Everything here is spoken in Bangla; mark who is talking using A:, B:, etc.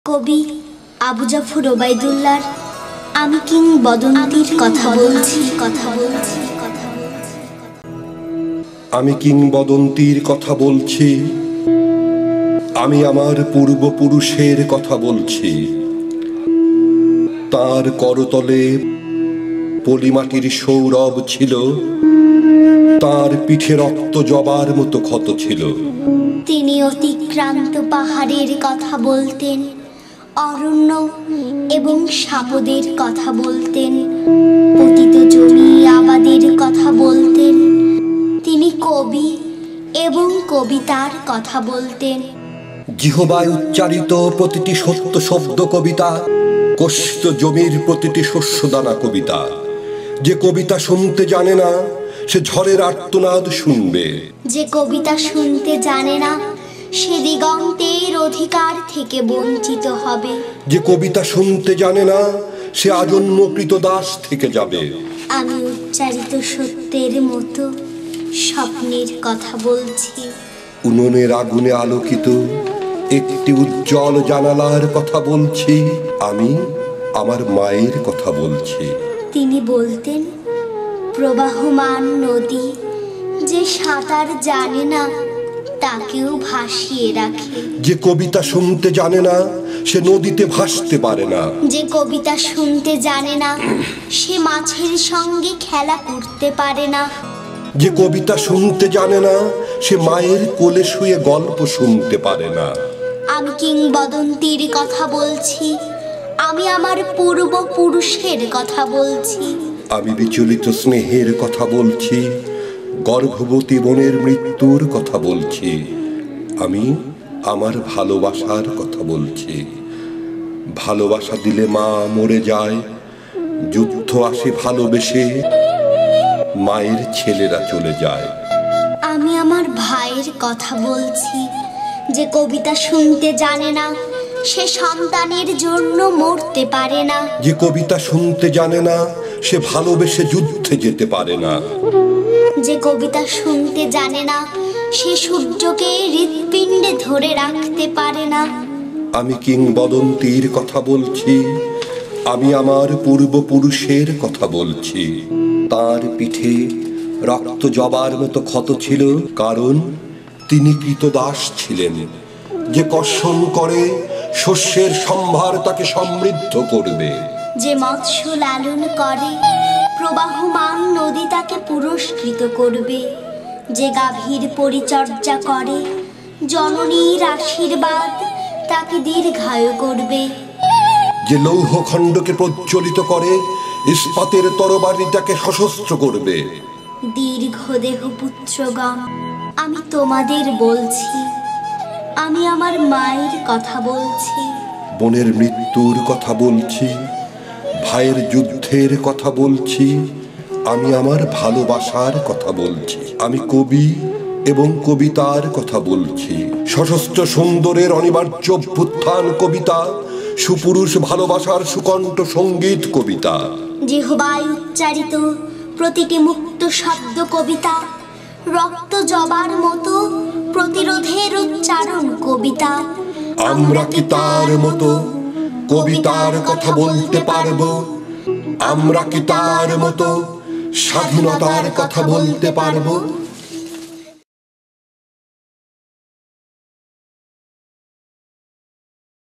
A: কবি আবু জাফর ওবায়দুল্লাহর আমি কিংবদন্তির কথা বলছি।
B: আমি কিংবদন্তির কথা বলছি, আমি আমার পূর্বপুরুষের কথা বলছি। তার করতলে পলিমাটির সৌরভ ছিল, তার পিঠে রক্ত জবার মতো ক্ষত ছিল।
A: তিনি অতিক্রান্ত পাহাড়ের কথা বলতেন, অরণ্য এবং সাপদের কথা বলতেন, পতিত জমি আবাদের কথা বলতেন। তিনি কবি এবং কবিতার কথা বলতেন।
B: জিহ্বায় উচ্চারিত প্রতিটি সত্য শব্দ কবিতা, কষ্টিত জমির প্রতিটি শস্যদানা কবিতা। যে কবিতা শুনতে জানে না, সে ঝড়ের আর্তনাদ শুনবে।
A: যে কবিতা শুনতে জানে না, সে দিগন্তের অধিকার থেকে বঞ্চিত হবে।
B: যে কবিতা শুনতে জানে না, সে আজন্ম কৃতদাস থেকে যাবে।
A: আমি উচ্চারিত সত্যের মতো স্বপ্নের কথা বলছি।
B: উনুনের আগুনে আলোকিত একটি উজ্জ্বল জানালার কথা বলছি। আমি আমার মায়ের কথা বলছি।
A: তিনি বলতেন, প্রবাহমান নদী যে সাঁতার জানে না, তাকেও ভাসিয়ে রাখে।
B: যে কবিতা শুনতে জানে না, সে নদীতে ভাসতে পারে না।
A: যে কবিতা শুনতে জানে না, সে মাছের সঙ্গে খেলা করতে পারে না।
B: যে কবিতা শুনতে জানে না, সে মায়ের কোলে শুয়ে গল্প শুনতে পারে না।
A: আমি কিংবদন্তির কথা বলছি, আমি আমার পূর্বপুরুষের কথা বলছি।
B: আমি বিচলিত স্নেহের কথা বলছি, গর্ভবতী বোনের মৃত্যুর কথা বলছি। আমি আমার ভালোবাসার কথা বলছি। ভালোবাসা দিলে মা মরে যায়, যুদ্ধ আসে ভালোবেসে, মায়ের ছেলেরা চলে যায়।
A: আমি আমার ভাইয়ের কথা বলছি। যে কবিতা শুনতে জানে না, সে সন্তানের জন্য মরতে পারে না।
B: যে কবিতা শুনতে জানে না, সে ভালোবেসে যুদ্ধে যেতে পারে না।
A: যে কবিতা শুনতে জানে না, সে সূর্যকে হৃৎপিণ্ডে ধরে রাখতে পারে না।
B: আমি কিংবদন্তির কথা বলছি, আমি আমার পূর্বপুরুষের কথা বলছি। তার পিঠে রক্ত জবার মতো ক্ষত ছিল, কারণ তিনি কৃতদাস ছিলেন। যে কর্ষণ করে শস্যের সম্ভার তাকে সমৃদ্ধ করবে।
A: যে মৎস্য লালন করে প্রবাহমান নদী তাকে পুরস্কৃত করবে। যে গাভীর পরিচর্যা করে জননীর আশীর্বাদ তাকে দীর্ঘায়ু করবে।
B: যে লৌহ খণ্ডকে প্রজ্বলিত করে ইস্পাতের তরবারি তাকে সশস্ত্র করবে।
A: দীর্ঘদেহ পুত্রগণ, আমি তোমাদের বলছি, আমি আমার মায়ের কথা বলছি।
B: বোনের মৃত্যুর কথা বলছি, ভাইয়ের যুদ্ধের কথা বলছি। আমি আমার ভালোবাসার কথা বলছি। আমি কবি এবং কবিতার কথা বলছি। সশস্ত্র সুন্দরের অনিবার্য অভ্যুত্থান কবিতা, সুপুরুষ ভালোবাসার সুকণ্ঠ সঙ্গীত কবিতা।
A: জিহ্বায় উচ্চারিত প্রতিটি মুক্ত শব্দ কবিতা, রক্ত জবার মতো প্রতিরোধের উচ্চারণ কবিতা।
B: আমরা কি তার মতো কবিতার কথা বলতে পারবো? আমরা কি তার মতো স্বাধীনতার কথা বলতে পারবো?